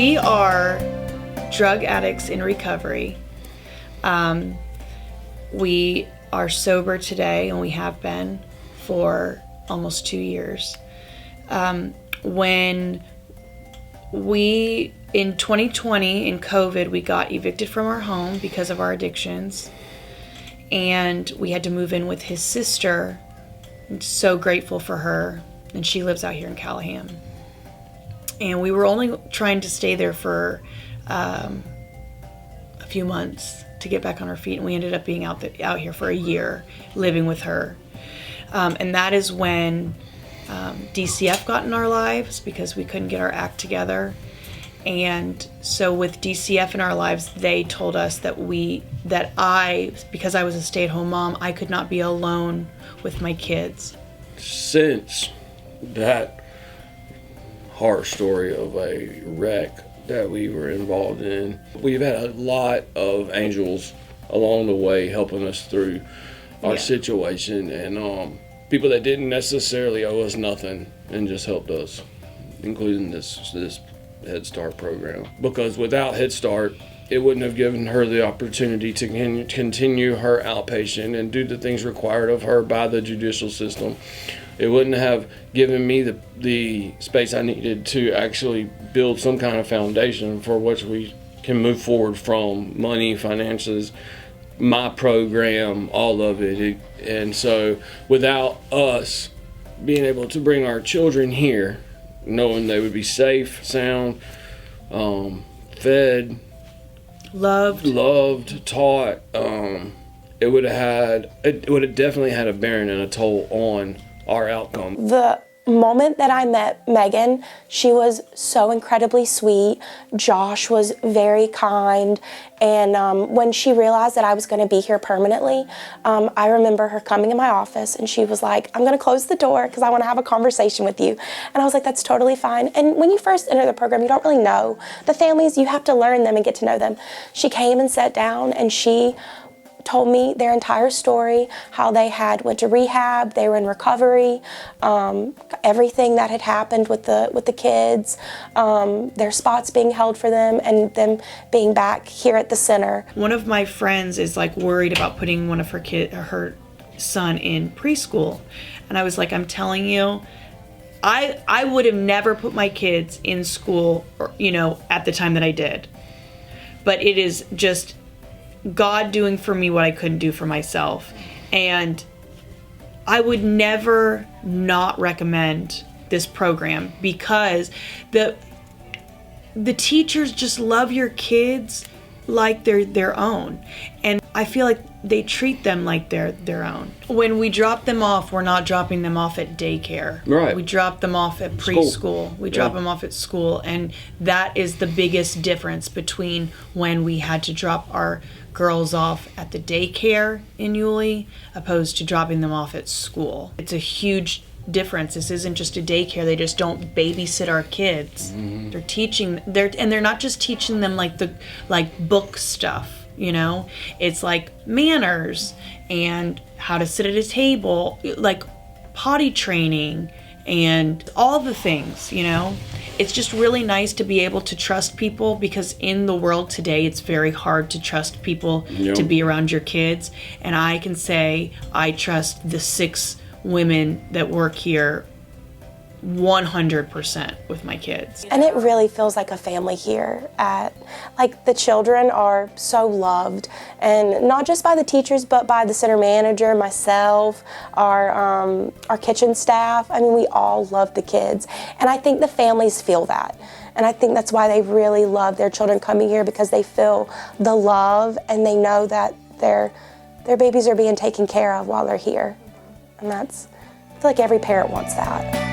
We are drug addicts in recovery. We are sober today, and we have been for almost 2 years. When we, in 2020, in COVID, we got evicted from our home because of our addictions, and we had to move in with his sister. I'm so grateful for her, and she lives out here in Callahan. And we were only trying to stay there for a few months to get back on our feet, and we ended up being out here for a year living with her. And that is when DCF got in our lives because we couldn't get our act together. And so with DCF in our lives, they told us that because I was a stay-at-home mom, I could not be alone with my kids. Since that horror story of a wreck that we were involved in, we've had a lot of angels along the way helping us through our situation, and people that didn't necessarily owe us nothing and just helped us, including this Head Start program. Because without Head Start, it wouldn't have given her the opportunity to continue her outpatient and do the things required of her by the judicial system. It wouldn't have given me the space I needed to actually build some kind of foundation for which we can move forward from: money, finances, my program, all of it. And so without us being able to bring our children here, knowing they would be safe, sound, fed, loved, taught, it would have definitely had a bearing and a toll on our outcome. The moment that I met Megan, she was so incredibly sweet. Josh was very kind, and when she realized that I was going to be here permanently, I remember her coming in my office, and she was like, "I'm going to close the door because I want to have a conversation with you." And I was like, "That's totally fine." And when you first enter the program, you don't really know the families. You have to learn them and get to know them. She came and sat down, and she told me their entire story, how they went to rehab, they were in recovery, everything that had happened with the kids, their spots being held for them, and them being back here at the center. One of my friends is like worried about putting one of her son in preschool, and I was like, I'm telling you, I would have never put my kids in school, at the time that I did, but it is just God doing for me what I couldn't do for myself. And I would never not recommend this program because the teachers just love your kids like they're their own. And I feel like they treat them like they're their own. When we drop them off, we're not dropping them off at daycare. Right. We drop them off at preschool. We drop them off at school. And that is the biggest difference between when we had to drop our girls off at the daycare in Yulee opposed to dropping them off at school. It's a huge difference. This isn't just a daycare. They just don't babysit our kids. Mm-hmm. They're not just teaching them like book stuff. It's like manners and how to sit at a table, like potty training and all the things, It's just really nice to be able to trust people, because in the world today, it's very hard to trust people to be around your kids. And I can say I trust the 6 women that work here 100% with my kids. And it really feels like a family here. The children are so loved, and not just by the teachers, but by the center manager, myself, our kitchen staff. I mean, we all love the kids, and I think the families feel that. And I think that's why they really love their children coming here, because they feel the love and they know that their babies are being taken care of while they're here. And I feel like every parent wants that.